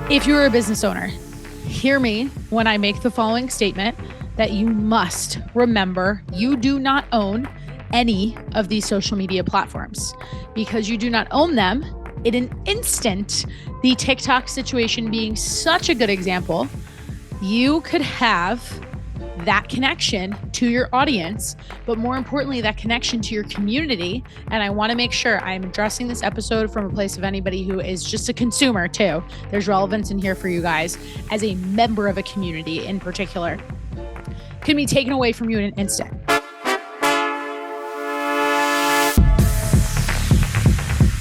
If you're a business owner, hear me when I make the following statement that you must remember you do not own any of these social media platforms. Because you do not own them, in an instant, the TikTok situation being such a good example, you could have that connection to your audience, but more importantly, that connection to your community. And I want to make sure I'm addressing this episode from a place of anybody who is just a consumer too. There's relevance in here for you guys as a member of a community in particular. Can be taken away from you in an instant.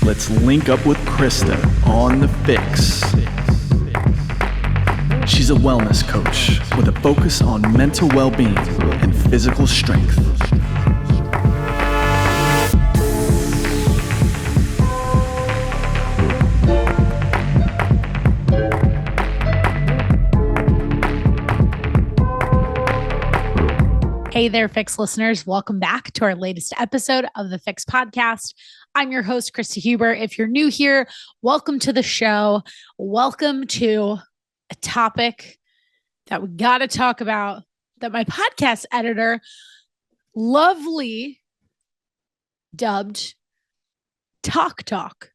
Let's link up with Krysta on the FYX. She's a wellness coach with a focus on mental well-being and physical strength. Hey there, FYX listeners. Welcome back to our latest episode of the FYX podcast. I'm your host, Krysta Huber. If you're new here, welcome to the show. Welcome to a topic that we got to talk about that my podcast editor lovely dubbed Talk Talk.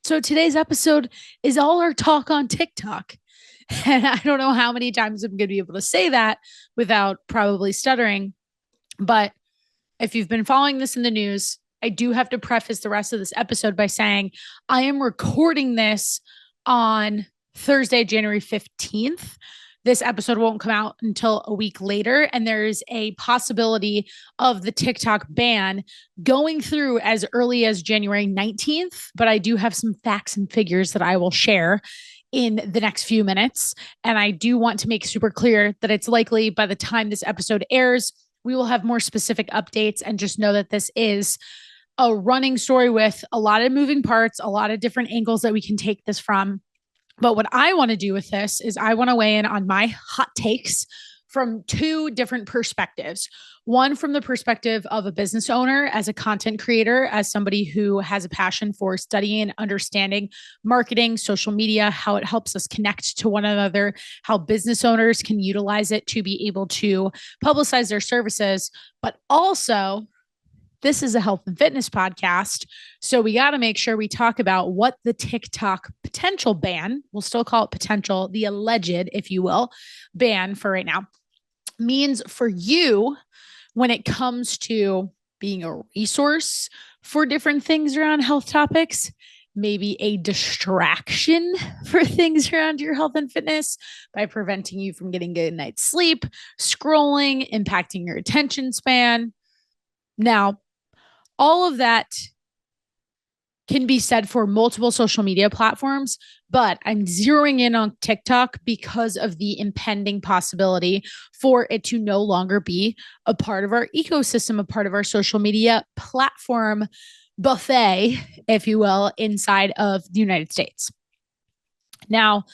So today's episode is all our talk on TikTok. And I don't know how many times I'm going to be able to say that without probably stuttering. But if you've been following this in the news, I do have to preface the rest of this episode by saying I am recording this on Thursday, January 15th. This episode won't come out until a week later, and there's a possibility of the TikTok ban going through as early as January 19th, but I do have some facts and figures that I will share in the next few minutes, and I do want to make super clear that it's likely by the time this episode airs, we will have more specific updates, and just know that this is a running story with a lot of moving parts, a lot of different angles that we can take this from. But what I want to do with this is I want to weigh in on my hot takes from two different perspectives. One from the perspective of a business owner, as a content creator, as somebody who has a passion for studying and understanding marketing, social media, how it helps us connect to one another, how business owners can utilize it to be able to publicize their services, but also this is a health and fitness podcast. So we got to make sure we talk about what the TikTok potential ban, we'll still call it potential, the alleged, if you will, ban for right now, means for you when it comes to being a resource for different things around health topics, maybe a distraction for things around your health and fitness by preventing you from getting good night's sleep, scrolling, impacting your attention span. Now, all of that can be said for multiple social media platforms, but I'm zeroing in on TikTok because of the impending possibility for it to no longer be a part of our ecosystem, a part of our social media platform buffet, if you will, inside of the United States. Now,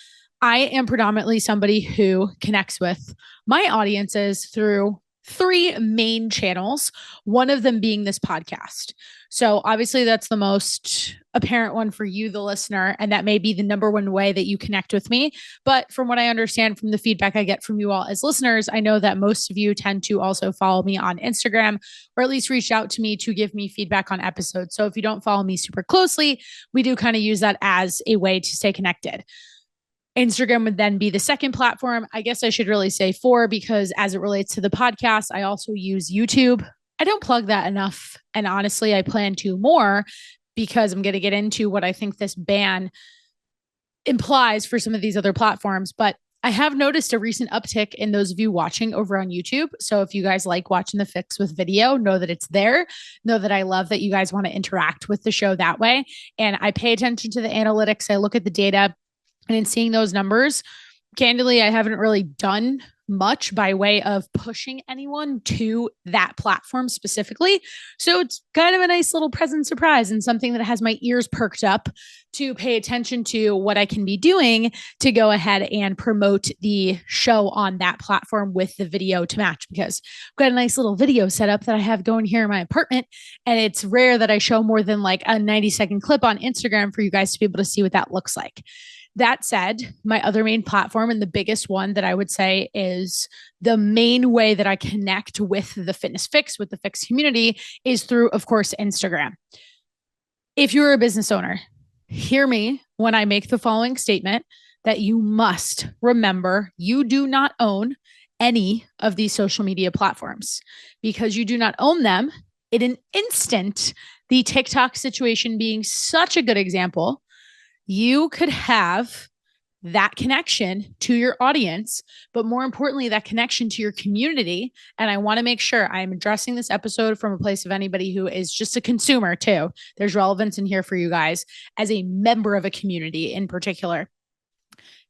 I am predominantly somebody who connects with my audiences through three main channels, one of them being this podcast. So obviously that's the most apparent one for you, the listener, and that may be the number one way that you connect with me. But from what I understand from the feedback I get from you all as listeners, I know that most of you tend to also follow me on Instagram, or at least reach out to me to give me feedback on episodes. So if you don't follow me super closely, we do kind of use that as a way to stay connected. Instagram would then be the second platform. I guess I should really say 4, because as it relates to the podcast, I also use YouTube. I don't plug that enough. And honestly, I plan to more because I'm going to get into what I think this ban implies for some of these other platforms. But I have noticed a recent uptick in those of you watching over on YouTube. So if you guys like watching the FYX with video, know that it's there. Know that I love that you guys want to interact with the show that way. And I pay attention to the analytics. I look at the data. And in seeing those numbers, candidly, I haven't really done much by way of pushing anyone to that platform specifically. So it's kind of a nice little present surprise and something that has my ears perked up to pay attention to what I can be doing to go ahead and promote the show on that platform with the video to match, because I've got a nice little video setup that I have going here in my apartment. And it's rare that I show more than like a 90-second clip on Instagram for you guys to be able to see what that looks like. That said, my other main platform and the biggest one that I would say is the main way that I connect with the Fitness Fix, with the Fix community, is through, of course, Instagram. If you're a business owner, hear me when I make the following statement that you must remember you do not own any of these social media platforms. Because you do not own them, in an instant, the TikTok situation being such a good example, you could have that connection to your audience, but more importantly, that connection to your community. And I want to make sure I'm addressing this episode from a place of anybody who is just a consumer too. There's relevance in here for you guys as a member of a community in particular,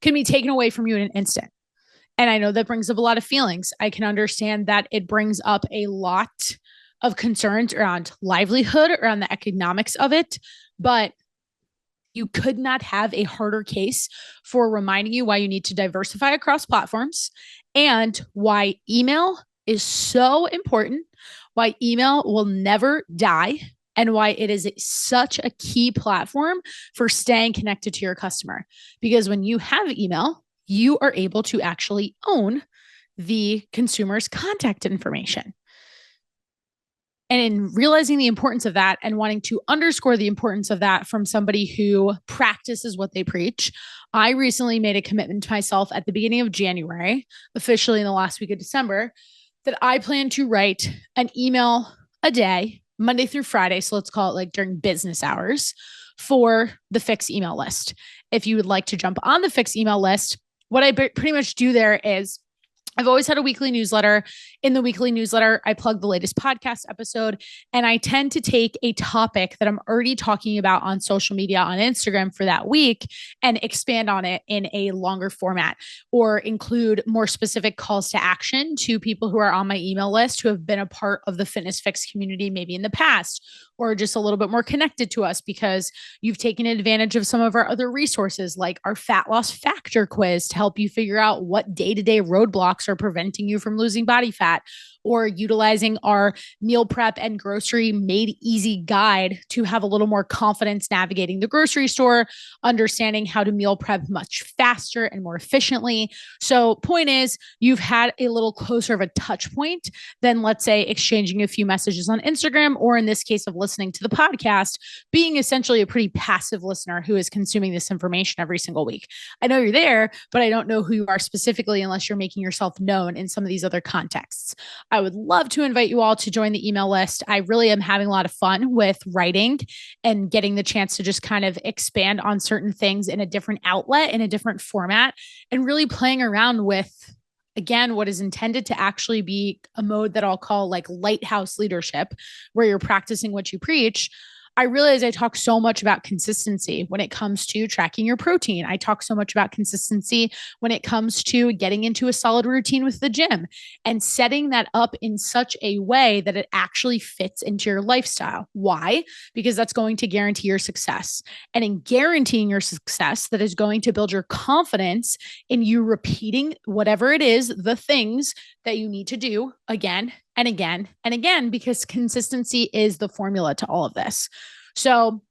can be taken away from you in an instant. And I know that brings up a lot of feelings. I can understand that it brings up a lot of concerns around livelihood, around the economics of it, but you could not have a harder case for reminding you why you need to diversify across platforms and why email is so important, why email will never die, and why it is such a key platform for staying connected to your customer. Because when you have email, you are able to actually own the consumer's contact information. And in realizing the importance of that and wanting to underscore the importance of that from somebody who practices what they preach, I recently made a commitment to myself at the beginning of January, officially in the last week of December, that I plan to write an email a day, Monday through Friday. So let's call it like during business hours for the Fix email list. If you would like to jump on the Fix email list, what I pretty much do there is I've always had a weekly newsletter. In the weekly newsletter, I plug the latest podcast episode, and I tend to take a topic that I'm already talking about on social media, on Instagram for that week, and expand on it in a longer format, or include more specific calls to action to people who are on my email list who have been a part of the Fitness Fix community maybe in the past, or just a little bit more connected to us because you've taken advantage of some of our other resources, like our fat loss factor quiz to help you figure out what day-to-day roadblocks are preventing you from losing body fat, or utilizing our meal prep and grocery made easy guide to have a little more confidence navigating the grocery store, understanding how to meal prep much faster and more efficiently. So point is, you've had a little closer of a touch point than, let's say, exchanging a few messages on Instagram, or in this case of listening to the podcast, being essentially a pretty passive listener who is consuming this information every single week. I know you're there, but I don't know who you are specifically unless you're making yourself known in some of these other contexts. I would love to invite you all to join the email list. I really am having a lot of fun with writing and getting the chance to just kind of expand on certain things in a different outlet, in a different format, and really playing around with, again, what is intended to actually be a mode that I'll call like lighthouse leadership, where you're practicing what you preach. I realize I talk so much about consistency when it comes to tracking your protein. I talk so much about consistency when it comes to getting into a solid routine with the gym and setting that up in such a way that it actually fits into your lifestyle. Why? Because that's going to guarantee your success. And in guaranteeing your success, that is going to build your confidence in you repeating whatever it is, the things that you need to do again and again and again, because consistency is the formula to all of this. So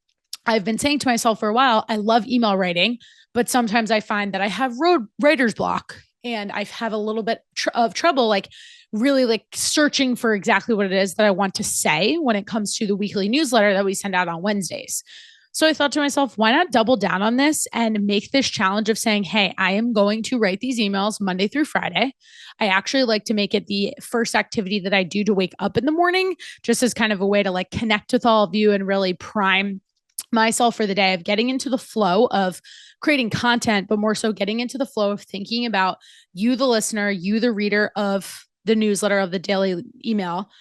I've been saying to myself for a while, I love email writing, but sometimes I find that I have writer's block, and I have a little bit of trouble, like really like searching for exactly what it is that I want to say when it comes to the weekly newsletter that we send out on Wednesdays. So I thought to myself, why not double down on this and make this challenge of saying, hey, I am going to write these emails Monday through Friday. I actually like to make it the first activity that I do to wake up in the morning, just as kind of a way to like connect with all of you and really prime myself for the day, of getting into the flow of creating content, but more so getting into the flow of thinking about you, the listener, you, the reader of the newsletter, of the daily email,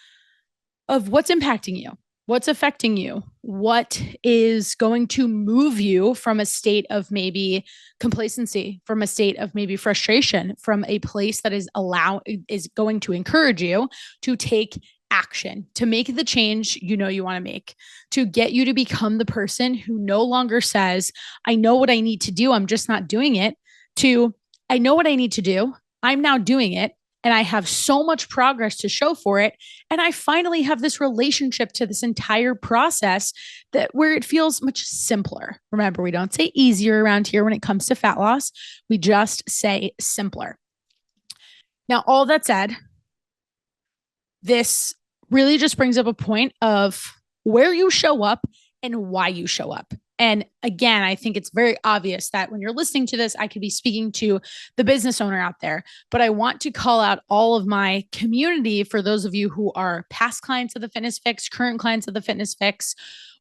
of what's impacting you. What's affecting you? What is going to move you from a state of maybe complacency, from a state of maybe frustration, from a place that is going to encourage you to take action, to make the change you know you want to make, to get you to become the person who no longer says, I know what I need to do, I'm just not doing it, to I know what I need to do, I'm now doing it, and I have so much progress to show for it. And I finally have this relationship to this entire process that where it feels much simpler. Remember, we don't say easier around here when it comes to fat loss. We just say simpler. Now, all that said, this really just brings up a point of where you show up and why you show up. And again, I think it's very obvious that when you're listening to this, I could be speaking to the business owner out there, but I want to call out all of my community for those of you who are past clients of the Fitness Fix, current clients of the Fitness Fix,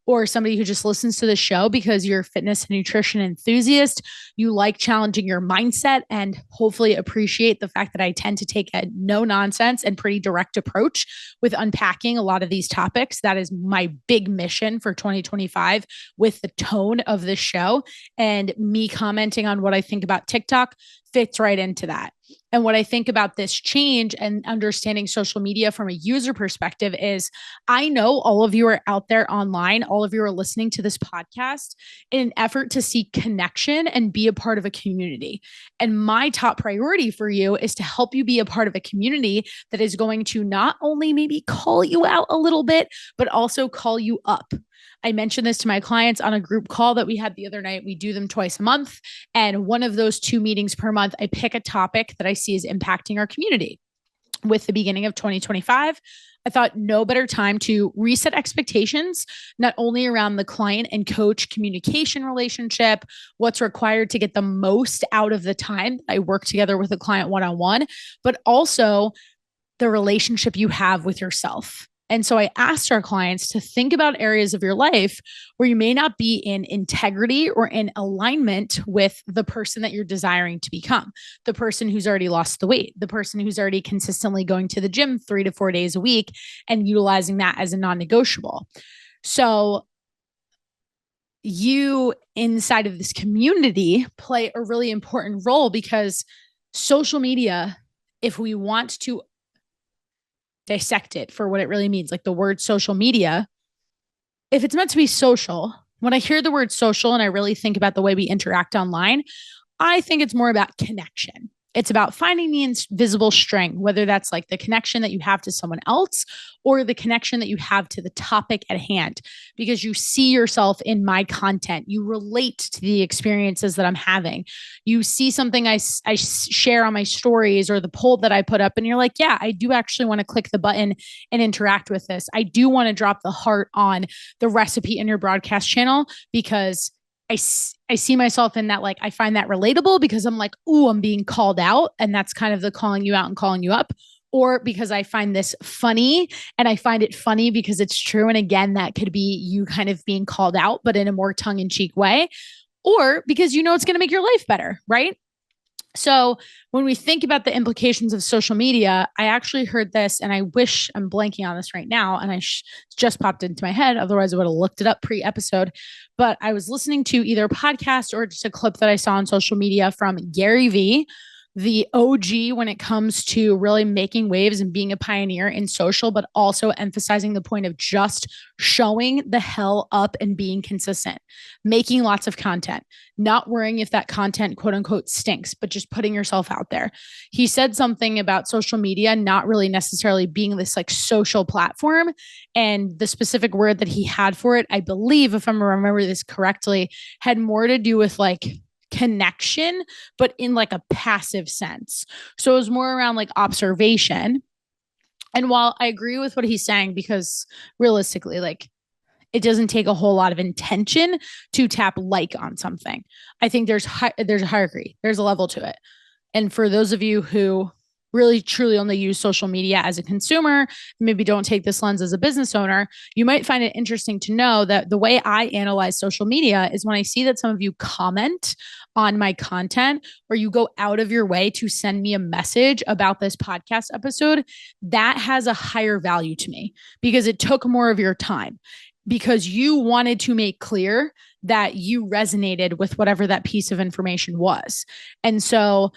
or somebody who just listens to the show because you're a fitness and nutrition enthusiast. You like challenging your mindset and hopefully appreciate the fact that I tend to take a no nonsense and pretty direct approach with unpacking a lot of these topics. That is my big mission for 2025 with the tone of this show, and me commenting on what I think about TikTok fits right into that. And what I think about this change and understanding social media from a user perspective is I know all of you are out there online, all of you are listening to this podcast in an effort to seek connection and be a part of a community. And my top priority for you is to help you be a part of a community that is going to not only maybe call you out a little bit, but also call you up. I mentioned this to my clients on a group call that we had the other night. We do them twice a month. And one of those 2 meetings per month, I pick a topic that I see is impacting our community. With the beginning of 2025, I thought no better time to reset expectations, not only around the client and coach communication relationship, what's required to get the most out of the time I work together with a client one-on-one, but also the relationship you have with yourself. And so I asked our clients to think about areas of your life where you may not be in integrity or in alignment with the person that you're desiring to become, the person who's already lost the weight, the person who's already consistently going to the gym 3 to 4 days a week and utilizing that as a non-negotiable. So you inside of this community play a really important role because social media, if we want to dissect it for what it really means, like the word social media, if it's meant to be social, when I hear the word social and I really think about the way we interact online, I think it's more about connection. It's about finding the invisible string, whether that's like the connection that you have to someone else or the connection that you have to the topic at hand, because you see yourself in my content. You relate to the experiences that I'm having. You see something I share on my stories or the poll that I put up, and you're like, yeah, I do actually want to click the button and interact with this. I do want to drop the heart on the recipe in your broadcast channel because I see myself in that. Like, I find that relatable because I'm like, ooh, I'm being called out. And that's kind of the calling you out and calling you up. Or because I find this funny and I find it funny because it's true. And again, that could be you kind of being called out, but in a more tongue-in-cheek way. Or because you know it's going to make your life better, right? So when we think about the implications of social media, I actually heard this, and I wish I'm blanking on this right now, and I just popped into my head. Otherwise, I would have looked it up pre-episode. But I was listening to either a podcast or just a clip that I saw on social media from Gary Vee, the OG when it comes to really making waves and being a pioneer in social, but also emphasizing the point of just showing the hell up and being consistent, making lots of content, not worrying if that content quote unquote stinks, but just putting yourself out there. He said something about social media not really necessarily being this like social platform. And the specific word that he had for it, I believe, if I'm remember this correctly, had more to do with like connection, but in like a passive sense. So it was more around like observation. And while I agree with what he's saying, because realistically, like it doesn't take a whole lot of intention to tap like on something. I think there's a hierarchy, there's a level to it. And for those of you who really truly only use social media as a consumer, maybe don't take this lens as a business owner, you might find it interesting to know that the way I analyze social media is when I see that some of you comment on my content or you go out of your way to send me a message about this podcast episode, that has a higher value to me because it took more of your time, because you wanted to make clear that you resonated with whatever that piece of information was. And so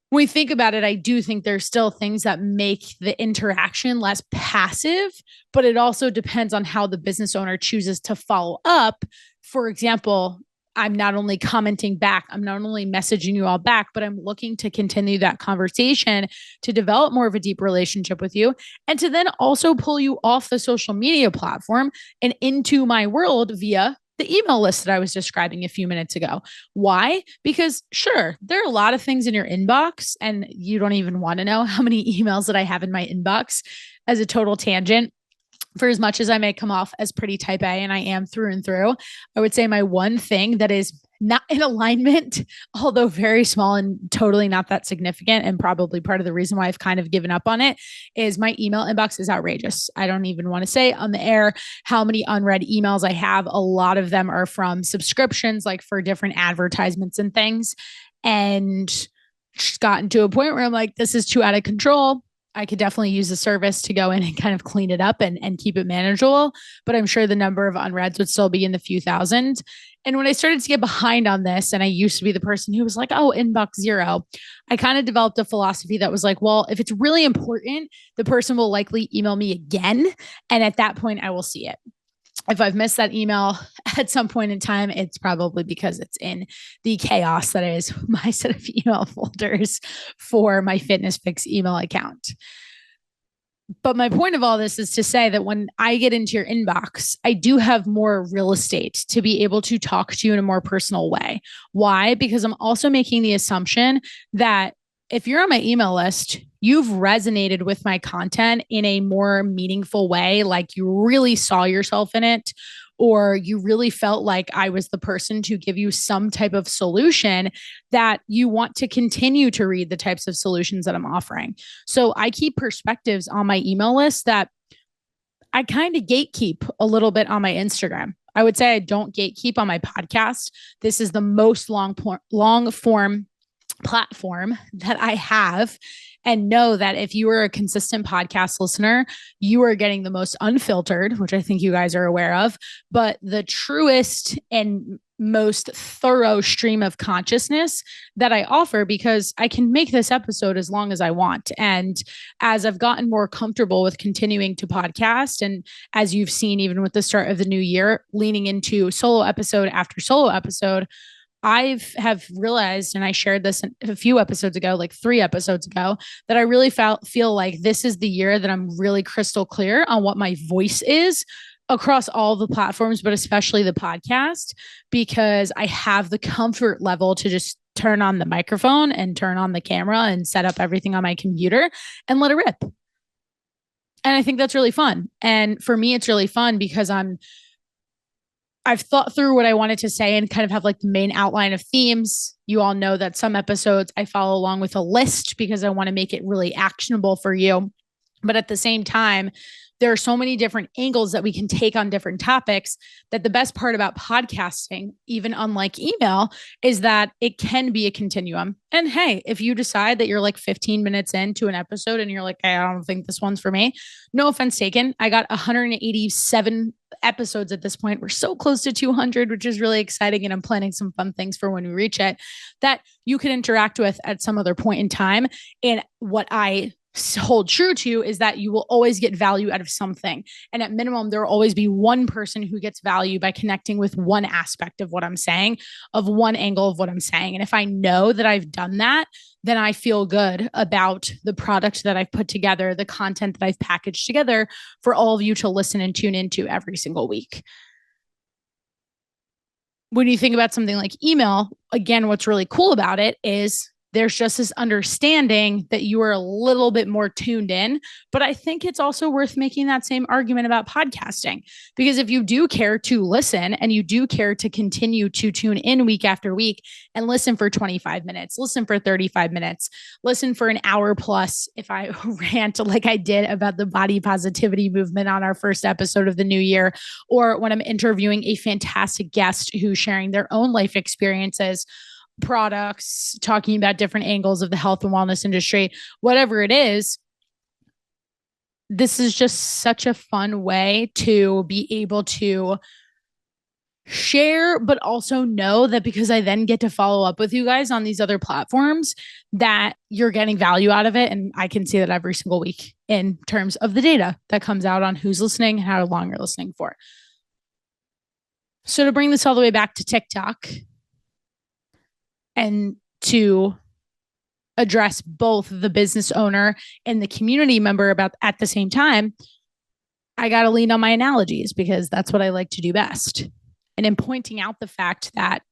when we think about it, I do think there's still things that make the interaction less passive, but it also depends on how the business owner chooses to follow up. For example, I'm not only commenting back, I'm not only messaging you all back, but I'm looking to continue that conversation to develop more of a deep relationship with you and to then also pull you off the social media platform and into my world via the email list that I was describing a few minutes ago. Why? Because sure, there are a lot of things in your inbox and you don't even want to know how many emails that I have in my inbox. As a total tangent, for as much as I may come off as pretty type A, and I am through and through, I would say my one thing that is not in alignment, although very small and totally not that significant, and probably part of the reason why I've kind of given up on it, is my email inbox is outrageous. I don't even want to say on the air how many unread emails I have. A lot of them are from subscriptions, like for different advertisements and things. And just gotten to a point where I'm like, this is too out of control. I could definitely use a service to go in and kind of clean it up and keep it manageable. But I'm sure the number of unreads would still be in the few thousand. And when I started to get behind on this, and I used to be the person who was like, oh, inbox zero, I kind of developed a philosophy that was like, well, if it's really important, the person will likely email me again. And at that point, I will see it. If I've missed that email at some point in time, it's probably because it's in the chaos that is my set of email folders for my FitnessFix email account. But my point of all this is to say that when I get into your inbox, I do have more real estate to be able to talk to you in a more personal way. Why? Because I'm also making the assumption that if you're on my email list, you've resonated with my content in a more meaningful way, like you really saw yourself in it, or you really felt like I was the person to give you some type of solution that you want to continue to read the types of solutions that I'm offering. So I keep perspectives on my email list that I kind of gatekeep a little bit on my Instagram. I would say I don't gatekeep on my podcast. This is the most long form platform that I have, and know that if you are a consistent podcast listener, you are getting the most unfiltered, which I think you guys are aware of, but the truest and most thorough stream of consciousness that I offer, because I can make this episode as long as I want. And as I've gotten more comfortable with continuing to podcast, and as you've seen, even with the start of the new year, leaning into solo episode after solo episode, have realized, and I shared this a few episodes ago, like 3 episodes ago, that I really feel like this is the year that I'm really crystal clear on what my voice is across all the platforms, but especially the podcast, because I have the comfort level to just turn on the microphone and turn on the camera and set up everything on my computer and let it rip. And I think that's really fun. And for me, it's really fun because I've thought through what I wanted to say and kind of have like the main outline of themes. You all know that some episodes I follow along with a list because I want to make it really actionable for you. But at the same time, there are so many different angles that we can take on different topics, that the best part about podcasting, even unlike email, is that it can be a continuum. And hey, if you decide that you're like 15 minutes into an episode and you're like, hey, I don't think this one's for me, no offense taken. I got 187 episodes at this point. We're so close to 200, which is really exciting. And I'm planning some fun things for when we reach it that you can interact with at some other point in time. And what I hold true to is that you will always get value out of something. And at minimum, there will always be one person who gets value by connecting with one aspect of what I'm saying, of one angle of what I'm saying. And if I know that I've done that, then I feel good about the product that I've put together, the content that I've packaged together for all of you to listen and tune into every single week. When you think about something like email, again, what's really cool about it is there's just this understanding that you are a little bit more tuned in. But I think it's also worth making that same argument about podcasting, because if you do care to listen and you do care to continue to tune in week after week and listen for 25 minutes, listen for 35 minutes, listen for an hour plus, if I rant like I did about the body positivity movement on our first episode of the new year, or when I'm interviewing a fantastic guest who's sharing their own life experiences, products, talking about different angles of the health and wellness industry, whatever it is, this is just such a fun way to be able to share, but also know that because I then get to follow up with you guys on these other platforms, that you're getting value out of it. And I can see that every single week in terms of the data that comes out on who's listening, how long you're listening for. So to bring this all the way back to TikTok, And to address both the business owner and the community member about at the same time, I got to lean on my analogies because that's what I like to do best. And in pointing out the fact that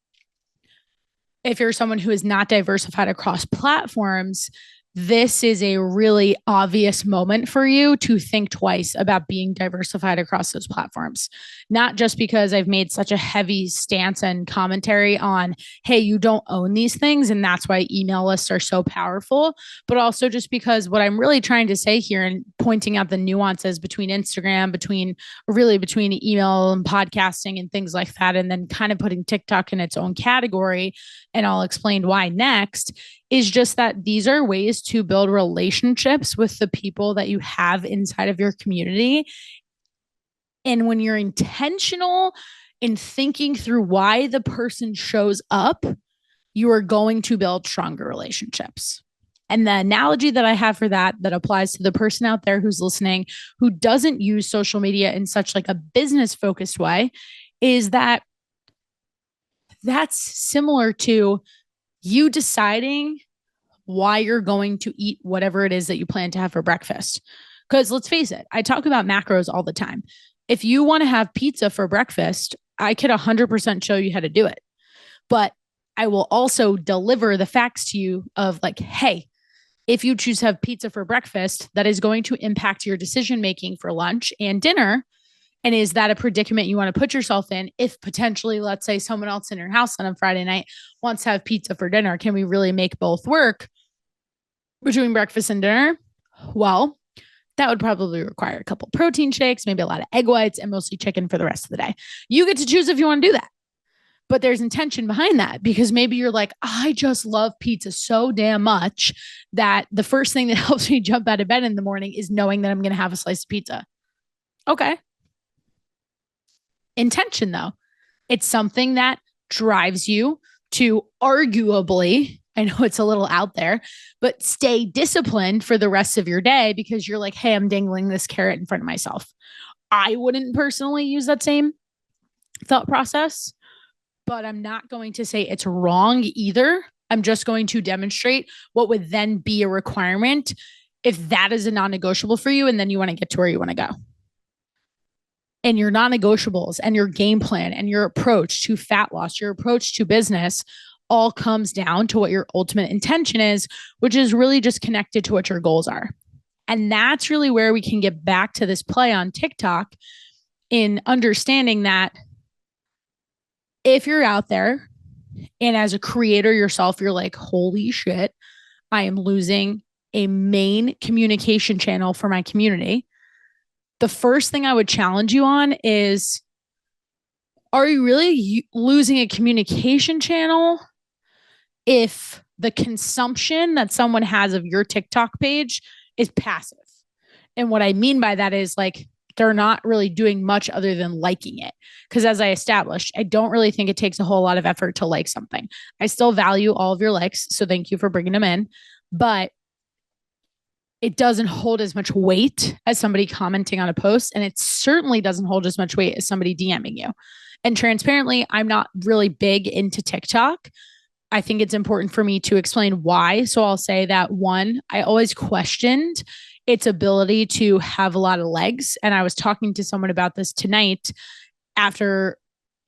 if you're someone who is not diversified across platforms, this is a really obvious moment for you to think twice about being diversified across those platforms. Not just because I've made such a heavy stance and commentary on, hey, you don't own these things, and that's why email lists are so powerful, but also just because what I'm really trying to say here and pointing out the nuances between Instagram, between email and podcasting and things like that, and then kind of putting TikTok in its own category, and I'll explain why next, is just that these are ways to build relationships with the people that you have inside of your community. And when you're intentional in thinking through why the person shows up, you are going to build stronger relationships. And the analogy that I have for that applies to the person out there who's listening, who doesn't use social media in such like a business focused way, is that that's similar to you deciding why you're going to eat whatever it is that you plan to have for breakfast. Because let's face it, I talk about macros all the time. If you want to have pizza for breakfast, I could 100% show you how to do it. But I will also deliver the facts to you of like, hey, if you choose to have pizza for breakfast, that is going to impact your decision-making for lunch and dinner. And is that a predicament you want to put yourself in if potentially, let's say, someone else in your house on a Friday night wants to have pizza for dinner? Can we really make both work between breakfast and dinner? Well, that would probably require a couple protein shakes, maybe a lot of egg whites, and mostly chicken for the rest of the day. You get to choose if you want to do that. But there's intention behind that because maybe you're like, I just love pizza so damn much that the first thing that helps me jump out of bed in the morning is knowing that I'm going to have a slice of pizza. Okay. Intention, though. It's something that drives you to arguably, I know it's a little out there, but stay disciplined for the rest of your day because you're like, hey, I'm dangling this carrot in front of myself. I wouldn't personally use that same thought process, but I'm not going to say it's wrong either. I'm just going to demonstrate what would then be a requirement if that is a non-negotiable for you and then you want to get to where you want to go. And your non-negotiables and your game plan and your approach to fat loss, your approach to business all comes down to what your ultimate intention is, which is really just connected to what your goals are. And that's really where we can get back to this play on TikTok in understanding that if you're out there and as a creator yourself, you're like, holy shit, I am losing a main communication channel for my community. The first thing I would challenge you on is, are you really losing a communication channel if the consumption that someone has of your TikTok page is passive? And what I mean by that is like, they're not really doing much other than liking it. Because as I established, I don't really think it takes a whole lot of effort to like something. I still value all of your likes. So thank you for bringing them in. But it doesn't hold as much weight as somebody commenting on a post. And it certainly doesn't hold as much weight as somebody DMing you. And transparently, I'm not really big into TikTok. I think it's important for me to explain why. So I'll say that one, I always questioned its ability to have a lot of legs. And I was talking to someone about this tonight after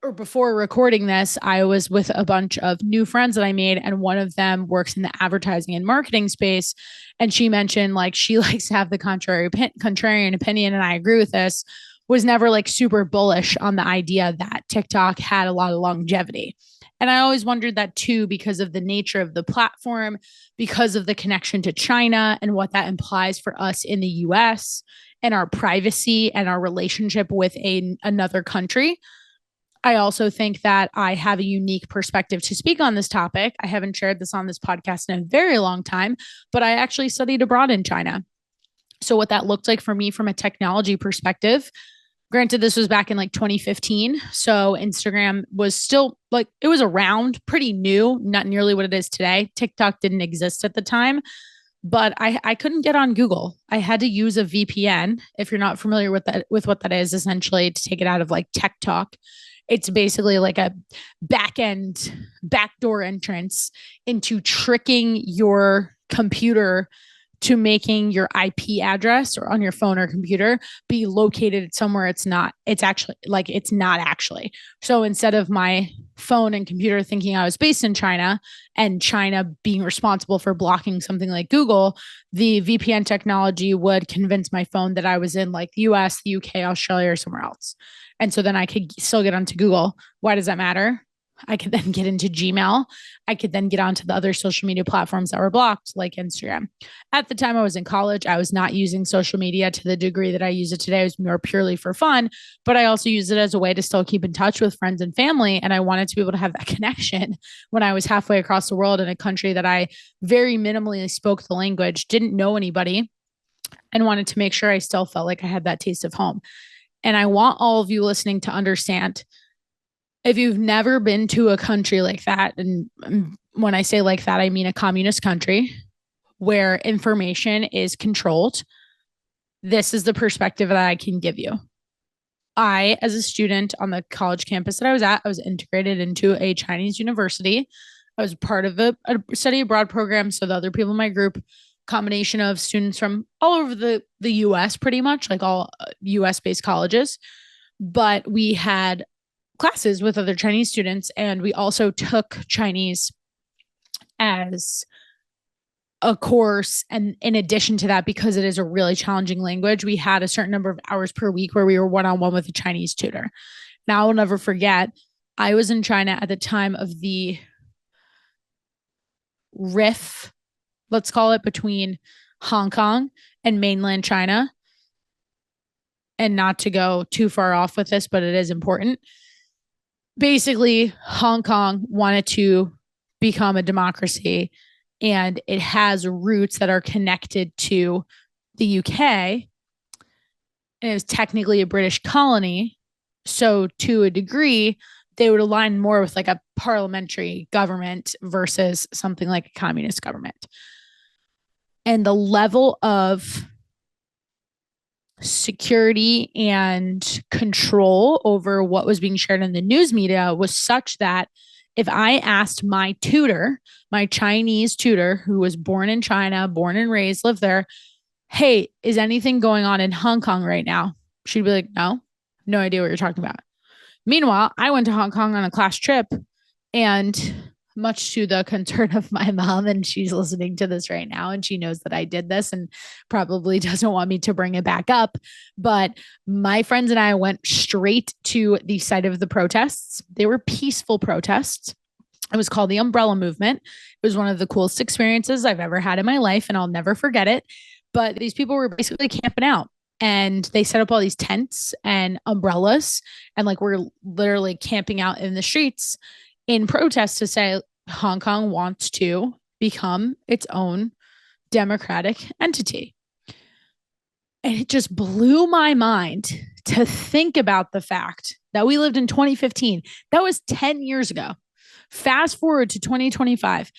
or before recording this. I was with a bunch of new friends that I made, and one of them works in the advertising and marketing space. And she mentioned like she likes to have the contrarian opinion, and I agree with this, was never like super bullish on the idea that TikTok had a lot of longevity. And I always wondered that too, because of the nature of the platform, because of the connection to China and what that implies for us in the US and our privacy and our relationship with another country. I also think that I have a unique perspective to speak on this topic. I haven't shared this on this podcast in a very long time, but I actually studied abroad in China. So what that looked like for me from a technology perspective, granted, this was back in like 2015. So Instagram was still like, it was around, pretty new, not nearly what it is today. TikTok didn't exist at the time, but I couldn't get on Google. I had to use a VPN. If you're not familiar with that, with what that is, essentially to take it out of like tech talk. It's basically like a backdoor entrance into tricking your computer to making your IP address or on your phone or computer be located somewhere it's not. It's actually like it's not actually. So instead of my phone and computer thinking I was based in China and China being responsible for blocking something like Google, the VPN technology would convince my phone that I was in like the US, the UK, Australia, or somewhere else. And so then I could still get onto Google. Why does that matter? I could then get into Gmail. I could then get onto the other social media platforms that were blocked, like Instagram. At the time I was in college, I was not using social media to the degree that I use it today. It was more purely for fun, but I also use it as a way to still keep in touch with friends and family. And I wanted to be able to have that connection when I was halfway across the world in a country that I very minimally spoke the language, didn't know anybody, and wanted to make sure I still felt like I had that taste of home. And I want all of you listening to understand, if you've never been to a country like that, and when I say like that, I mean a communist country where information is controlled, this is the perspective that I can give you. I, as a student on the college campus that I was at, I was integrated into a Chinese university. I was part of a study abroad program. So the other people in my group, combination of students from all over the US, pretty much like all US based colleges. But we had classes with other Chinese students, and we also took Chinese as a course. And in addition to that, because it is a really challenging language, we had a certain number of hours per week where we were one-on-one with a Chinese tutor. Now, I'll never forget, I was in China at the time of the rift, let's call it, between Hong Kong and mainland China. And not to go too far off with this, but it is important. Basically, Hong Kong wanted to become a democracy, and it has roots that are connected to the UK. And it was technically a British colony. So to a degree, they would align more with like a parliamentary government versus something like a communist government. And the level of security and control over what was being shared in the news media was such that if I asked my tutor, my Chinese tutor, who was born in China, born and raised, lived there, hey, is anything going on in Hong Kong right now? She'd be like, no idea what you're talking about. Meanwhile, I went to Hong Kong on a class trip, and much to the concern of my mom, and she's listening to this right now, and she knows that I did this and probably doesn't want me to bring it back up. But my friends and I went straight to the site of the protests. They were peaceful protests. It was called the Umbrella Movement. It was one of the coolest experiences I've ever had in my life, and I'll never forget it. But these people were basically camping out, and they set up all these tents and umbrellas, and like we're literally camping out in the streets in protest to say Hong Kong wants to become its own democratic entity. And it just blew my mind to think about the fact that we lived in 2015. That was 10 years ago. Fast forward to 2025.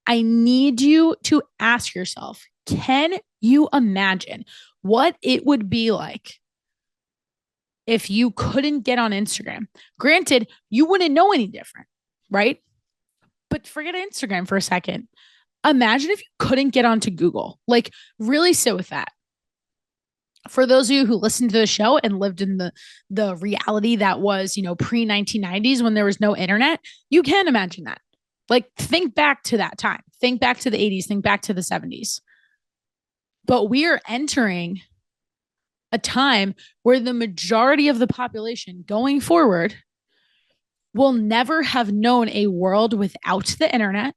I need you to ask yourself, can you imagine what it would be like if you couldn't get on Instagram? Granted, you wouldn't know any different, right? But forget Instagram for a second. Imagine if you couldn't get onto Google. Like, really sit with that. For those of you who listened to the show and lived in the reality that was, pre-1990s when there was no internet, you can imagine that. Like, think back to that time. Think back to the 80s. Think back to the 70s. But we are entering a time where the majority of the population going forward will never have known a world without the internet,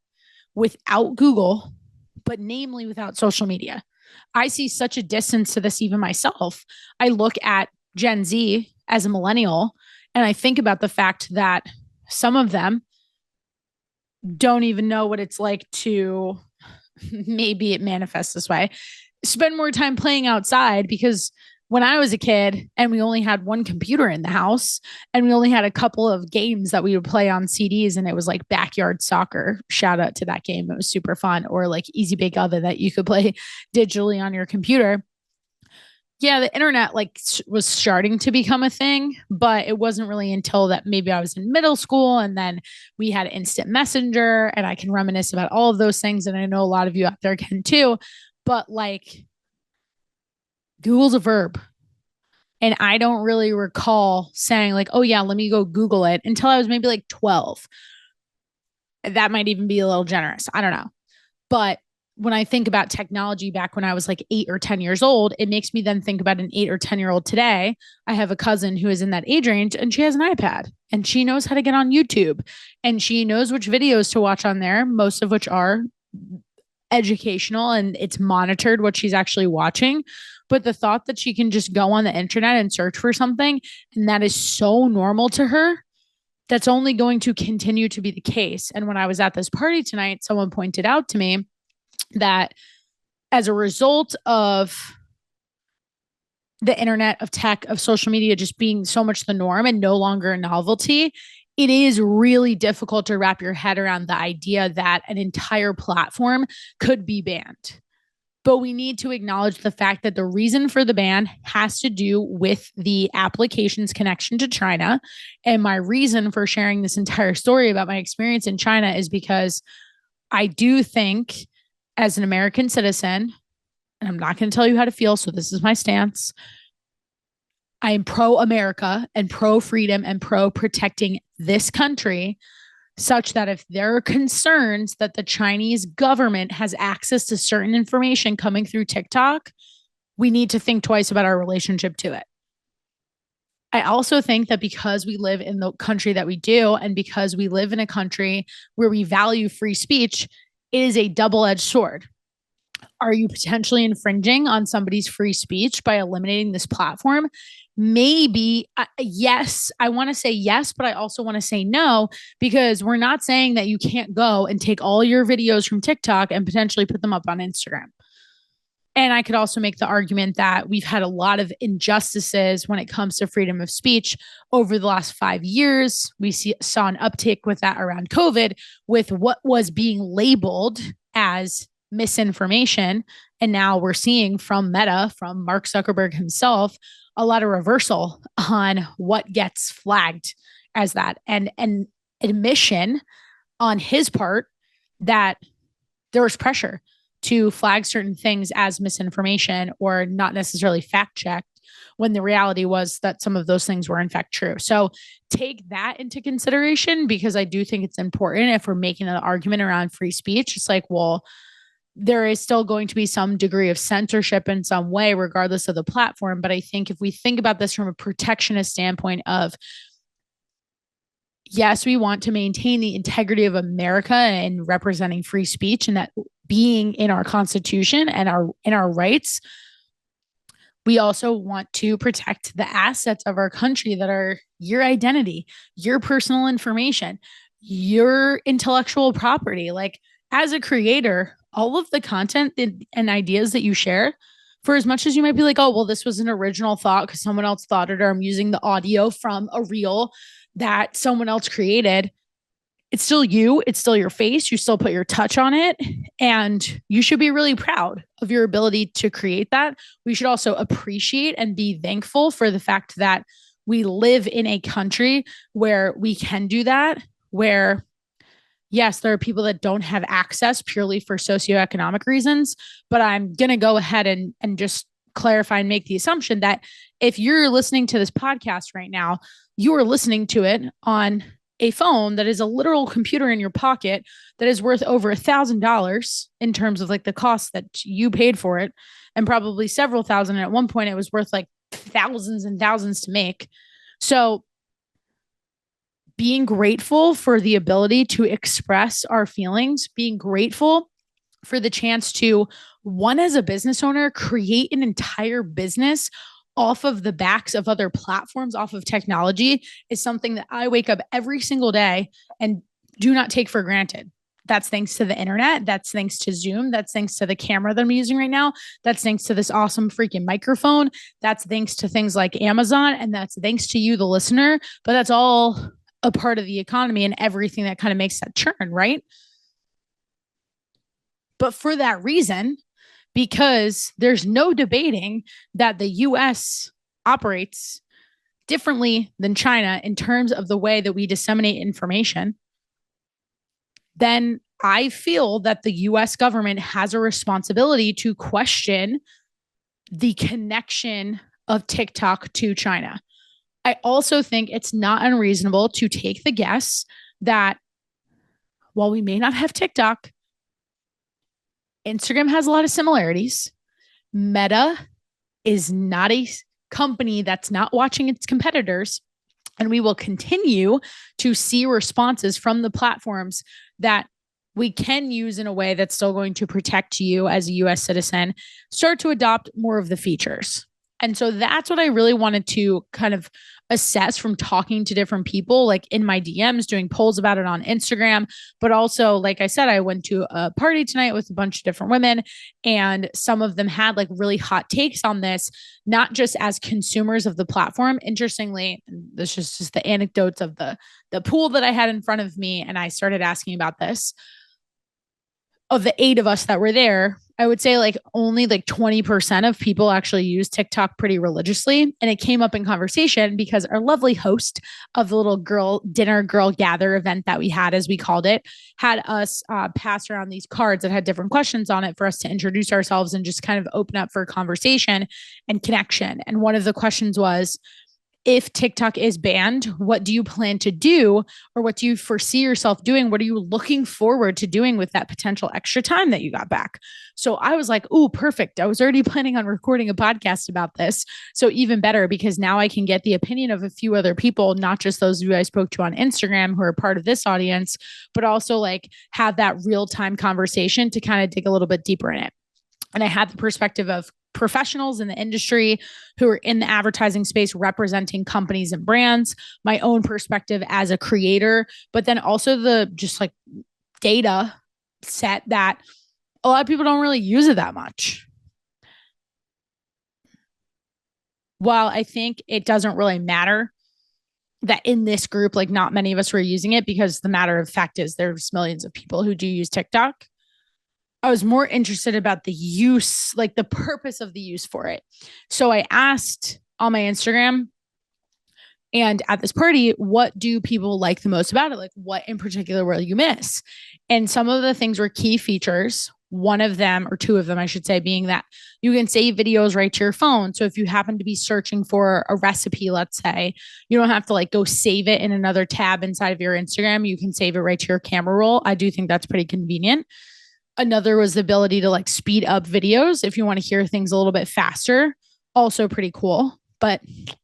without Google, but namely without social media. I see such a distance to this even myself. I look at Gen Z as a millennial, and I think about the fact that some of them don't even know what it's like to, maybe it manifests this way, spend more time playing outside, because when I was a kid and we only had one computer in the house and we only had a couple of games that we would play on CDs, and it was like backyard soccer. Shout out to that game. It was super fun. Or like Easy Bake Oven that you could play digitally on your computer. Yeah, the internet was starting to become a thing, but it wasn't really until that maybe I was in middle school and then we had instant messenger, and I can reminisce about all of those things. And I know a lot of you out there can too, but Google's a verb. And I don't really recall saying oh yeah, let me go Google it until I was maybe 12. That might even be a little generous. I don't know. But when I think about technology back when I was 8 or 10 years old, it makes me then think about an 8 or 10-year-old today. I have a cousin who is in that age range and she has an iPad and she knows how to get on YouTube and she knows which videos to watch on there, most of which are educational and it's monitored what she's actually watching. But the thought that she can just go on the internet and search for something and that is so normal to her, that's only going to continue to be the case. And when I was at this party tonight, someone pointed out to me that as a result of the internet, of tech, of social media just being so much the norm and no longer a novelty, it is really difficult to wrap your head around the idea that an entire platform could be banned. But we need to acknowledge the fact that the reason for the ban has to do with the application's connection to China. And my reason for sharing this entire story about my experience in China is because I do think, as an American citizen, and I'm not going to tell you how to feel, so this is my stance, I am pro-America and pro-freedom and pro-protecting this country, such that if there are concerns that the Chinese government has access to certain information coming through TikTok, we need to think twice about our relationship to it. I also think that because we live in the country that we do, and because we live in a country where we value free speech, it is a double-edged sword. Are you potentially infringing on somebody's free speech by eliminating this platform? Maybe, yes. I want to say yes, but I also want to say no, because we're not saying that you can't go and take all your videos from TikTok and potentially put them up on Instagram. And I could also make the argument that we've had a lot of injustices when it comes to freedom of speech over the last 5 years. We saw an uptick with that around COVID, with what was being labeled as misinformation. And now we're seeing from Meta, from Mark Zuckerberg himself, a lot of reversal on what gets flagged as that, and an admission on his part that there was pressure to flag certain things as misinformation or not necessarily fact checked, when the reality was that some of those things were in fact true. So take that into consideration, because I do think it's important if we're making an argument around free speech. It's well, there is still going to be some degree of censorship in some way, regardless of the platform. But I think if we think about this from a protectionist standpoint of, yes, we want to maintain the integrity of America and representing free speech and that being in our Constitution and our rights, we also want to protect the assets of our country that are your identity, your personal information, your intellectual property. As a creator, all of the content and ideas that you share, for as much as you might be oh, well, this was an original thought because someone else thought it, or I'm using the audio from a reel that someone else created, it's still you. It's still your face. You still put your touch on it. And you should be really proud of your ability to create that. We should also appreciate and be thankful for the fact that we live in a country where we can do that, where yes, there are people that don't have access purely for socioeconomic reasons, but I'm going to go ahead and just clarify and make the assumption that if you're listening to this podcast right now, you are listening to it on a phone that is a literal computer in your pocket that is worth over $1,000 in terms of the cost that you paid for it, and probably several thousand. And at one point it was worth thousands and thousands to make. So being grateful for the ability to express our feelings, being grateful for the chance to, one, as a business owner, create an entire business off of the backs of other platforms, off of technology, is something that I wake up every single day and do not take for granted. That's thanks to the internet. That's thanks to Zoom. That's thanks to the camera that I'm using right now. That's thanks to this awesome freaking microphone. That's thanks to things like Amazon. And that's thanks to you, the listener. But that's all a part of the economy and everything that kind of makes that churn, right? But for that reason, because there's no debating that the US operates differently than China in terms of the way that we disseminate information, then I feel that the US government has a responsibility to question the connection of TikTok to China. I also think it's not unreasonable to take the guess that while we may not have TikTok, Instagram has a lot of similarities. Meta is not a company that's not watching its competitors. And we will continue to see responses from the platforms that we can use in a way that's still going to protect you as a US citizen, start to adopt more of the features. And so that's what I really wanted to kind of assess from talking to different people, like in my DMs, doing polls about it on Instagram. But also, like I said, I went to a party tonight with a bunch of different women, and some of them had like really hot takes on this, not just as consumers of the platform. Interestingly, this is just the anecdotes of the pool that I had in front of me. And I started asking about this. Of the 8 of us that were there, I would say like only like 20% of people actually use TikTok pretty religiously. And it came up in conversation because our lovely host of the little dinner girl gather event that we had, as we called it, had us pass around these cards that had different questions on it for us to introduce ourselves and just kind of open up for conversation and connection. And one of the questions was, if TikTok is banned, what do you plan to do, or what do you foresee yourself doing? What are you looking forward to doing with that potential extra time that you got back? So I was like, ooh, perfect. I was already planning on recording a podcast about this. So even better, because now I can get the opinion of a few other people, not just those who I spoke to on Instagram who are part of this audience, but also like have that real-time conversation to kind of dig a little bit deeper in it. And I had the perspective of professionals in the industry who are in the advertising space representing companies and brands, my own perspective as a creator, but then also the just like data set that a lot of people don't really use it that much. While I think it doesn't really matter that in this group, like not many of us were using it, because the matter of fact is there's millions of people who do use TikTok. I was more interested about the use, like the purpose of the use for it. So I asked on my Instagram and at this party, what do people like the most about it? Like what in particular will you miss? And some of the things were key features. One of them, or 2 of them, I should say, being that you can save videos right to your phone. So if you happen to be searching for a recipe, let's say, you don't have to like go save it in another tab inside of your Instagram. You can save it right to your camera roll. I do think that's pretty convenient. Another was the ability to like speed up videos if you want to hear things a little bit faster. Also pretty cool, but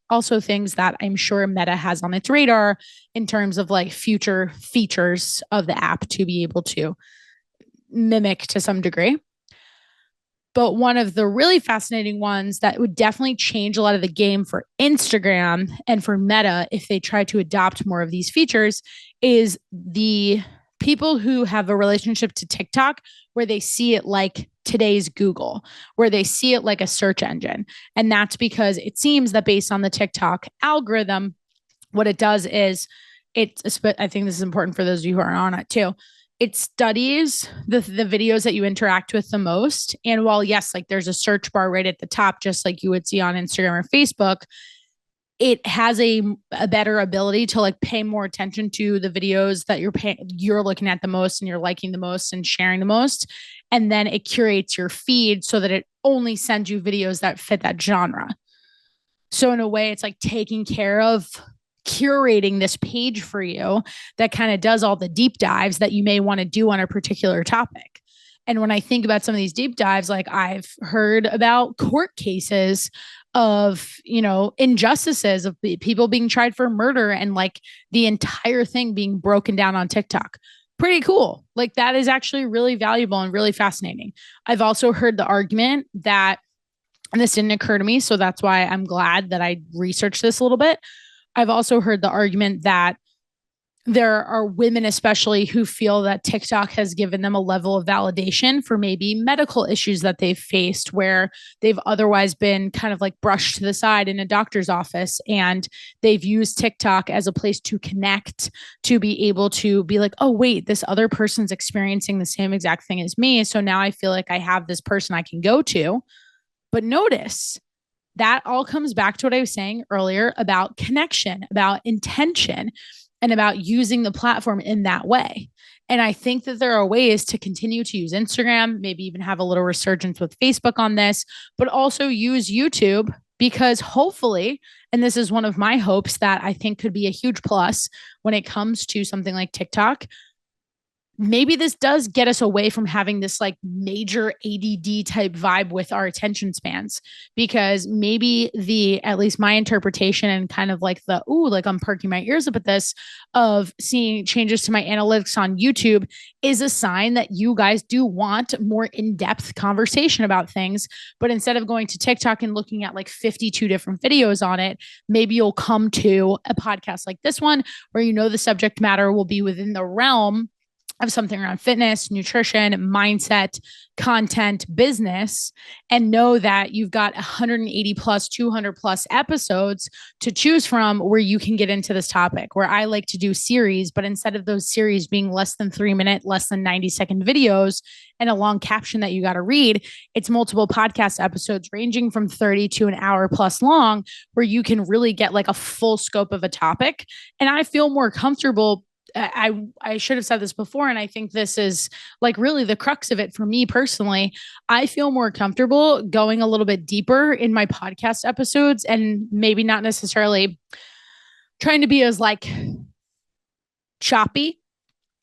also things that I'm sure Meta has on its radar in terms of like future features of the app to be able to mimic to some degree. But one of the really fascinating ones that would definitely change a lot of the game for Instagram and for Meta if they try to adopt more of these features is the people who have a relationship to TikTok where they see it like today's Google, where they see it like a search engine. And that's because it seems that based on the TikTok algorithm, what it does is I think this is important for those of you who are on it too. It studies the videos that you interact with the most. And while, yes, like there's a search bar right at the top, just like you would see on Instagram or Facebook, it has a better ability to like pay more attention to the videos that you're looking at the most and you're liking the most and sharing the most. And then it curates your feed so that it only sends you videos that fit that genre. So in a way, it's like taking care of curating this page for you that kind of does all the deep dives that you may want to do on a particular topic. And when I think about some of these deep dives, like I've heard about court cases of, injustices of people being tried for murder and like the entire thing being broken down on TikTok. Pretty cool. Like that is actually really valuable and really fascinating. I've also heard the argument that, and this didn't occur to me, so that's why I'm glad that I researched this a little bit. I've also heard the argument that there are women especially who feel that TikTok has given them a level of validation for maybe medical issues that they've faced where they've otherwise been kind of like brushed to the side in a doctor's office, and they've used TikTok as a place to connect, to be able to be like, oh wait, this other person's experiencing the same exact thing as me, so now I feel like I have this person I can go to. But notice that all comes back to what I was saying earlier about connection, about intention, and about using the platform in that way. And I think that there are ways to continue to use Instagram, maybe even have a little resurgence with Facebook on this, but also use YouTube, because hopefully, and this is one of my hopes that I think could be a huge plus when it comes to something like TikTok, maybe this does get us away from having this like major ADD type vibe with our attention spans, because maybe at least my interpretation and kind of like like I'm perking my ears up at this of seeing changes to my analytics on YouTube is a sign that you guys do want more in-depth conversation about things. But instead of going to TikTok and looking at like 52 different videos on it, maybe you'll come to a podcast like this one where the subject matter will be within the realm of something around fitness, nutrition, mindset, content, business, and know that you've got 180 plus, 200 plus episodes to choose from where you can get into this topic, where I like to do series, but instead of those series being less than 3 minute, less than 90-second videos and a long caption that you got to read, it's multiple podcast episodes ranging from 30 to an hour plus long, where you can really get like a full scope of a topic. And I feel more comfortable. I should have said this before, and I think this is like really the crux of it for me personally. I feel more comfortable going a little bit deeper in my podcast episodes and maybe not necessarily trying to be as like choppy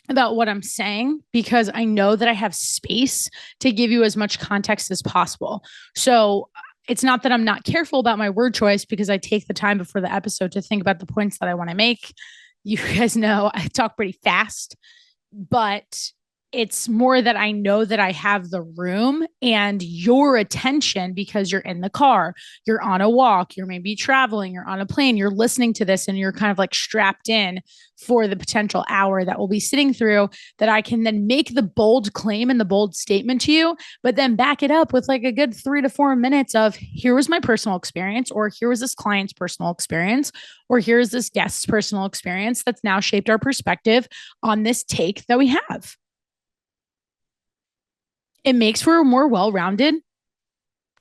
about what I'm saying, because I know that I have space to give you as much context as possible. So it's not that I'm not careful about my word choice, because I take the time before the episode to think about the points that I want to make. You guys know I talk pretty fast, but it's more that I know that I have the room and your attention, because you're in the car, you're on a walk, you're maybe traveling, you're on a plane, you're listening to this, and you're kind of like strapped in for the potential hour that we'll be sitting through, that I can then make the bold claim and the bold statement to you, but then back it up with like a good 3 to 4 minutes of here was my personal experience, or here was this client's personal experience, or here's this guest's personal experience that's now shaped our perspective on this take that we have. It makes for a more well-rounded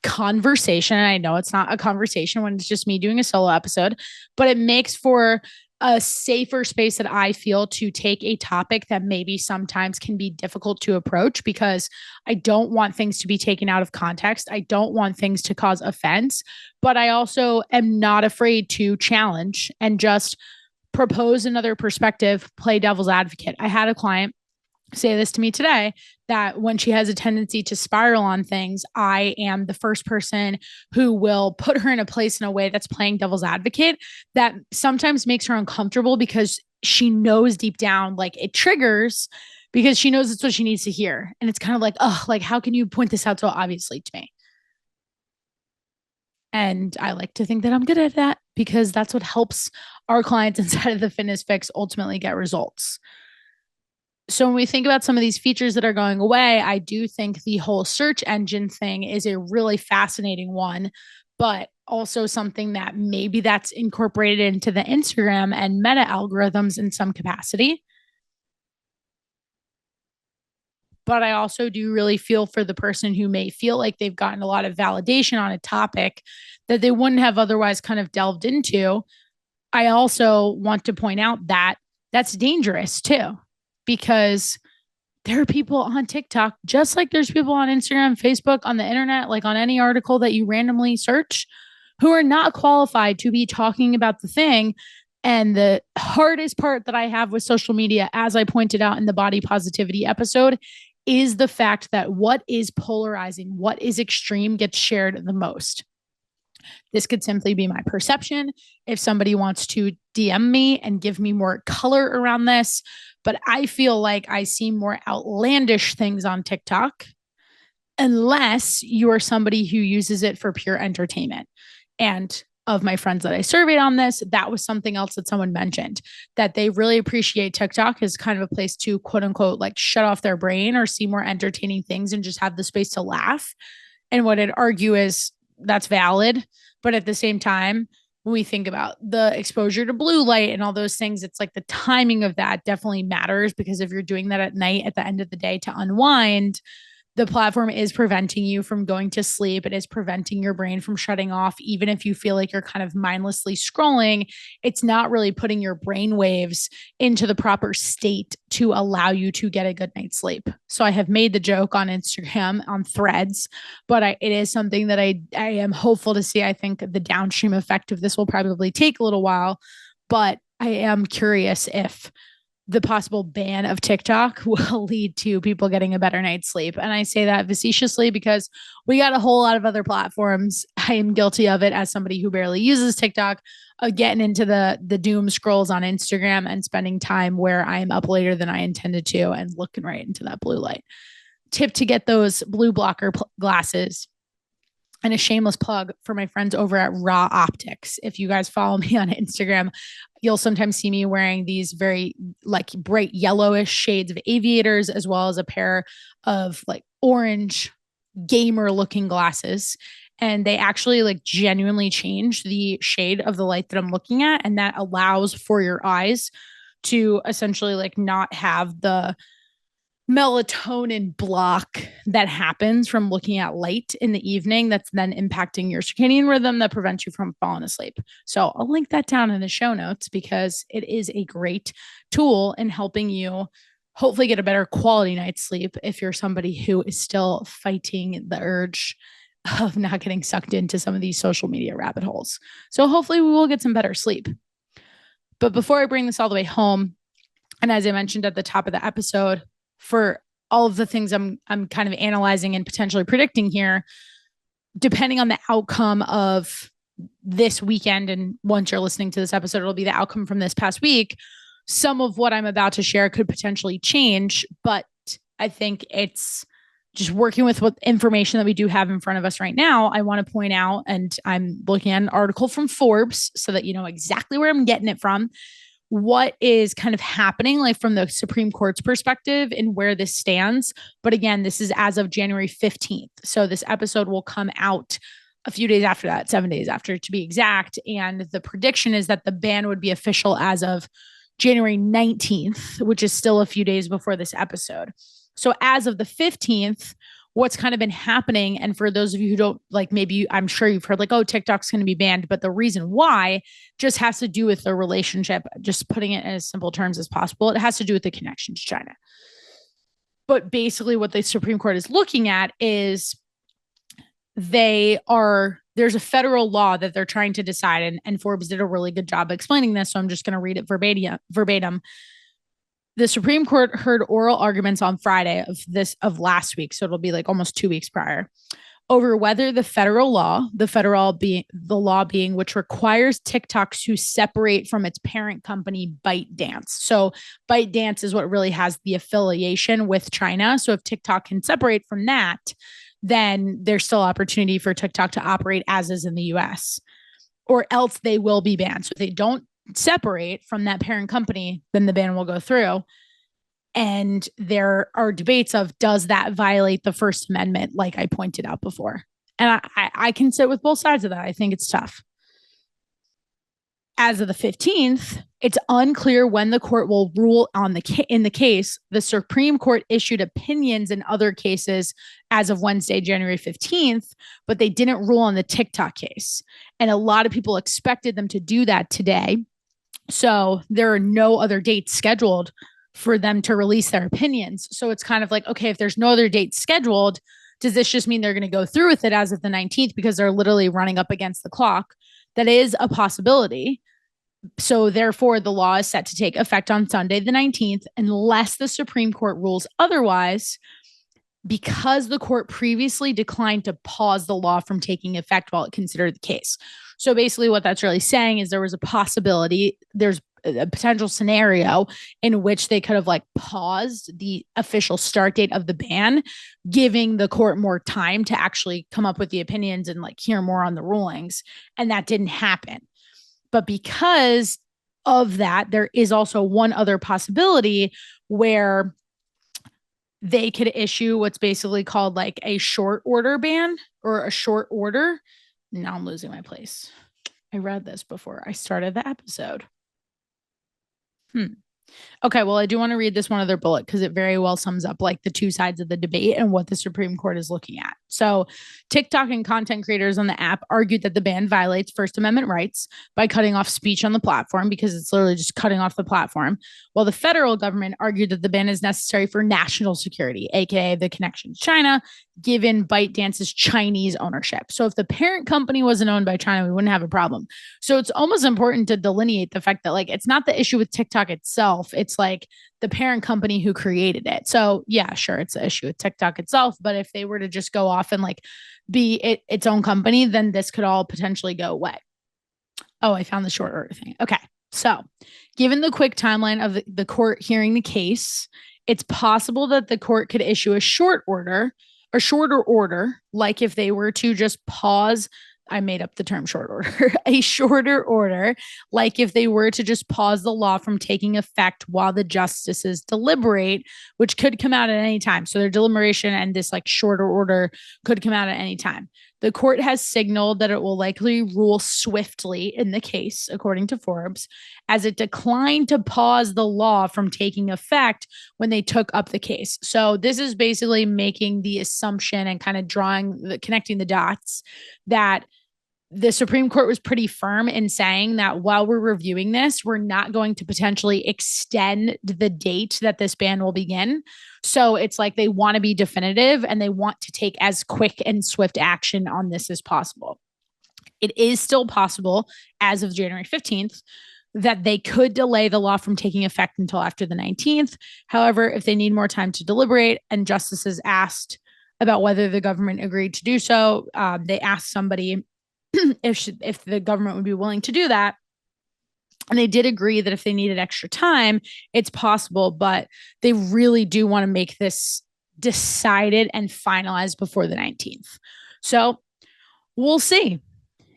conversation. And I know it's not a conversation when it's just me doing a solo episode, but it makes for a safer space that I feel to take a topic that maybe sometimes can be difficult to approach, because I don't want things to be taken out of context. I don't want things to cause offense, but I also am not afraid to challenge and just propose another perspective, play devil's advocate. I had a client say this to me today, that when she has a tendency to spiral on things, I am the first person who will put her in a place in a way that's playing devil's advocate, that sometimes makes her uncomfortable, because she knows deep down, like it triggers, because she knows it's what she needs to hear. And it's kind of like, oh, like, how can you point this out so obviously to me? And I like to think that I'm good at that, because that's what helps our clients inside of the Fitness Fix ultimately get results. So when we think about some of these features that are going away, I do think the whole search engine thing is a really fascinating one, but also something that maybe that's incorporated into the Instagram and meta algorithms in some capacity. But I also do really feel for the person who may feel like they've gotten a lot of validation on a topic that they wouldn't have otherwise kind of delved into. I also want to point out that that's dangerous too, because there are people on TikTok, just like there's people on Instagram, Facebook, on the internet, like on any article that you randomly search, who are not qualified to be talking about the thing. And the hardest part that I have with social media, as I pointed out in the body positivity episode, is the fact that what is polarizing, what is extreme, gets shared the most. This could simply be my perception. If somebody wants to DM me and give me more color around this, but I feel like I see more outlandish things on TikTok, unless you are somebody who uses it for pure entertainment. And of my friends that I surveyed on this, that was something else that someone mentioned, that they really appreciate TikTok as kind of a place to quote unquote like shut off their brain or see more entertaining things and just have the space to laugh. And what I'd argue is that's valid. But at the same time, when we think about the exposure to blue light and all those things, it's like the timing of that definitely matters, because if you're doing that at night at the end of the day to unwind, the platform is preventing you from going to sleep. It is preventing your brain from shutting off. Even if you feel like you're kind of mindlessly scrolling, it's not really putting your brain waves into the proper state to allow you to get a good night's sleep. So I have made the joke on Instagram, on Threads, but it is something that I am hopeful to see. I think the downstream effect of this will probably take a little while, but I am curious if the possible ban of TikTok will lead to people getting a better night's sleep. And I say that facetiously because we got a whole lot of other platforms. I am guilty of it as somebody who barely uses TikTok, getting into the doom scrolls on Instagram and spending time where I am up later than I intended to and looking right into that blue light. Tip to get those blue blocker glasses. And a shameless plug for my friends over at Raw Optics. If you guys follow me on Instagram, you'll sometimes see me wearing these very like bright yellowish shades of aviators, as well as a pair of like orange gamer looking glasses. And they actually like genuinely change the shade of the light that I'm looking at. And that allows for your eyes to essentially like not have the melatonin block that happens from looking at light in the evening that's then impacting your circadian rhythm that prevents you from falling asleep. So I'll link that down in the show notes because it is a great tool in helping you hopefully get a better quality night's sleep if you're somebody who is still fighting the urge of not getting sucked into some of these social media rabbit holes. So hopefully we will get some better sleep. But before I bring this all the way home, and as I mentioned at the top of the episode, for all of the things I'm kind of analyzing and potentially predicting here, depending on the outcome of this weekend, and once you're listening to this episode, it'll be the outcome from this past week. Some of what I'm about to share could potentially change, but I think it's just working with what information that we do have in front of us right now. I want to point out, and I'm looking at an article from Forbes so that you know exactly where I'm getting it from, what is kind of happening like from the Supreme Court's perspective and where this stands. But again, this is as of January 15th. So this episode will come out a few days after that, 7 days after to be exact. And the prediction is that the ban would be official as of January 19th, which is still a few days before this episode. So as of the 15th, what's kind of been happening, and for those of you who don't like, maybe I'm sure you've heard like, oh, TikTok's going to be banned, but the reason why just has to do with the relationship, just putting it in as simple terms as possible. It has to do with the connection to China. But basically what the Supreme Court is looking at is there's a federal law that they're trying to decide, and Forbes did a really good job explaining this, so I'm just going to read it verbatim. The Supreme Court heard oral arguments on Friday of last week, so it'll be like almost 2 weeks prior, over whether the law being which requires TikTok to separate from its parent company ByteDance. So ByteDance is what really has the affiliation with China. So if TikTok can separate from that, then there's still opportunity for TikTok to operate as is in the US, or else they will be banned. So if they don't separate from that parent company, then the ban will go through. And there are debates of, does that violate the First Amendment, like I pointed out before? And I can sit with both sides of that. I think it's tough. As of the 15th, it's unclear when the court will rule in the case. The Supreme Court issued opinions in other cases as of Wednesday, January 15th, but they didn't rule on the TikTok case. And a lot of people expected them to do that today. So there are no other dates scheduled for them to release their opinions. So it's kind of like, okay, if there's no other dates scheduled, does this just mean they're going to go through with it as of the 19th because they're literally running up against the clock? That is a possibility. So therefore, the law is set to take effect on Sunday, the 19th, unless the Supreme Court rules otherwise, because the court previously declined to pause the law from taking effect while it considered the case. So basically what that's really saying is there was a possibility, there's a potential scenario in which they could have like paused the official start date of the ban, giving the court more time to actually come up with the opinions and like hear more on the rulings. And that didn't happen. But because of that, there is also one other possibility where they could issue what's basically called like a short order ban or a short order. Now I'm losing my place. I read this before I started the episode. Okay, well, I do want to read this one other bullet because it very well sums up like the two sides of the debate and what the Supreme Court is looking at. So, TikTok and content creators on the app argued that the ban violates First Amendment rights by cutting off speech on the platform because it's literally just cutting off the platform, while the federal government argued that the ban is necessary for national security, aka the connection to China, given ByteDance's Chinese ownership. So, if the parent company wasn't owned by China, we wouldn't have a problem. So, it's almost important to delineate the fact that like it's not the issue with TikTok itself. It's like the parent company who created it. So yeah, sure, it's an issue with TikTok itself. But if they were to just go off and like be its own company, then this could all potentially go away. Oh, I found the short order thing. Okay. So given the quick timeline of the court hearing the case, it's possible that the court could issue a shorter order, like if they were to just pause. I made up the term short order, a shorter order, like if they were to just pause the law from taking effect while the justices deliberate, which could come out at any time. So their deliberation and this like shorter order could come out at any time. The court has signaled that it will likely rule swiftly in the case, according to Forbes, as it declined to pause the law from taking effect when they took up the case. So this is basically making the assumption and kind of connecting the dots that the Supreme Court was pretty firm in saying that while we're reviewing this, we're not going to potentially extend the date that this ban will begin. So it's like they want to be definitive and they want to take as quick and swift action on this as possible. It is still possible as of January 15th that they could delay the law from taking effect until after the 19th. However, if they need more time to deliberate and justices asked about whether the government agreed to do so, they asked somebody if the government would be willing to do that. And they did agree that if they needed extra time, it's possible, but they really do want to make this decided and finalized before the 19th. So we'll see.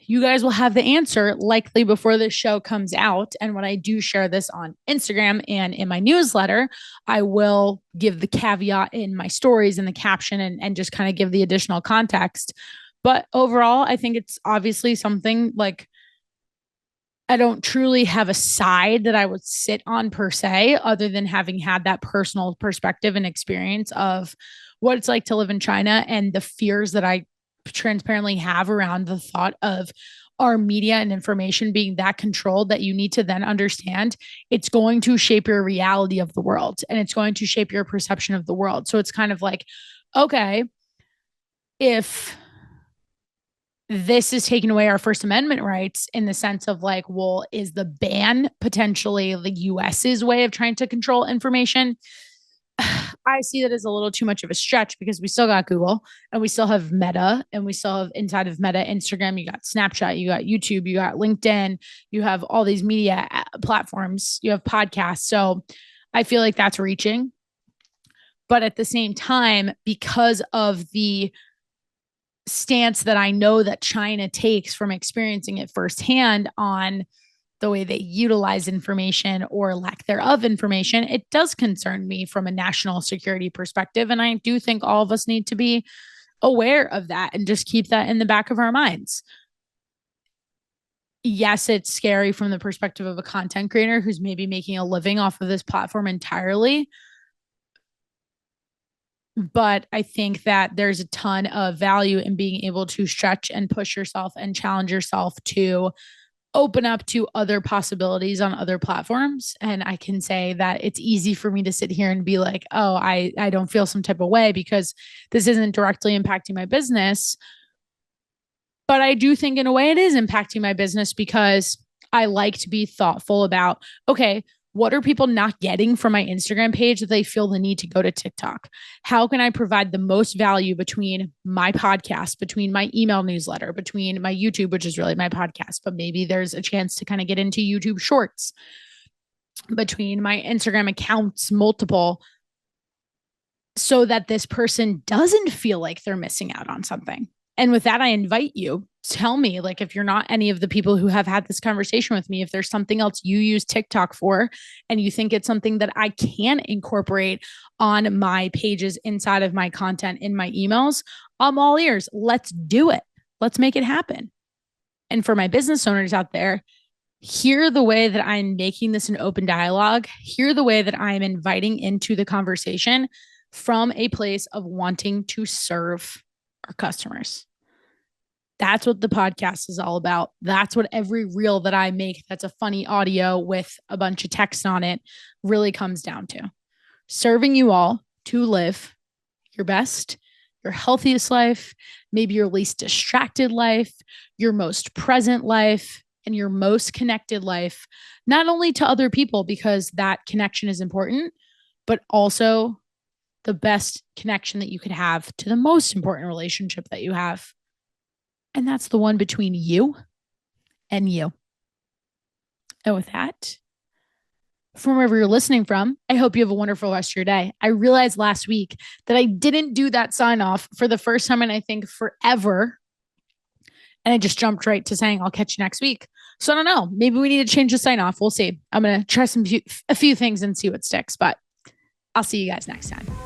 You guys will have the answer likely before this show comes out. And when I do share this on Instagram and in my newsletter, I will give the caveat in my stories and the caption and just kind of give the additional context. But overall, I think it's obviously something like I don't truly have a side that I would sit on per se, other than having had that personal perspective and experience of what it's like to live in China and the fears that I transparently have around the thought of our media and information being that controlled that you need to then understand it's going to shape your reality of the world and it's going to shape your perception of the world. So it's kind of like, okay, if this is taking away our First Amendment rights in the sense of like, well, is the ban potentially the US's way of trying to control information? I see that as a little too much of a stretch because we still got Google and we still have Meta and we still have inside of Meta, Instagram, you got Snapchat, you got YouTube, you got LinkedIn, you have all these media platforms, you have podcasts. So I feel like that's reaching. But at the same time, because of the stance that I know that China takes from experiencing it firsthand on the way they utilize information or lack thereof information, it does concern me from a national security perspective. And I do think all of us need to be aware of that and just keep that in the back of our minds. Yes, it's scary from the perspective of a content creator who's maybe making a living off of this platform entirely. But I think that there's a ton of value in being able to stretch and push yourself and challenge yourself to open up to other possibilities on other platforms. And I can say that it's easy for me to sit here and be like, oh, I don't feel some type of way because this isn't directly impacting my business. But I do think in a way it is impacting my business because I like to be thoughtful about, okay, what are people not getting from my Instagram page that they feel the need to go to TikTok? How can I provide the most value between my podcast, between my email newsletter, between my YouTube, which is really my podcast, but maybe there's a chance to kind of get into YouTube shorts. between my Instagram accounts, multiple, so that this person doesn't feel like they're missing out on something. And with that, I invite you, tell me, like, if you're not any of the people who have had this conversation with me, if there's something else you use TikTok for and you think it's something that I can incorporate on my pages, inside of my content, in my emails, I'm all ears. Let's do it. Let's make it happen. And for my business owners out there, hear the way that I'm making this an open dialogue. Hear the way that I'm inviting into the conversation from a place of wanting to serve our customers. That's what the podcast is all about. That's what every reel that I make that's a funny audio with a bunch of text on it really comes down to. Serving you all to live your best, your healthiest life, maybe your least distracted life, your most present life, and your most connected life, not only to other people, because that connection is important, but also the best connection that you could have to the most important relationship that you have. And that's the one between you and you. And with that, from wherever you're listening from, I hope you have a wonderful rest of your day. I realized last week that I didn't do that sign off for the first time in, I think, forever. And I just jumped right to saying, I'll catch you next week. So I don't know. Maybe we need to change the sign off. We'll see. I'm going to try a few things and see what sticks, but I'll see you guys next time.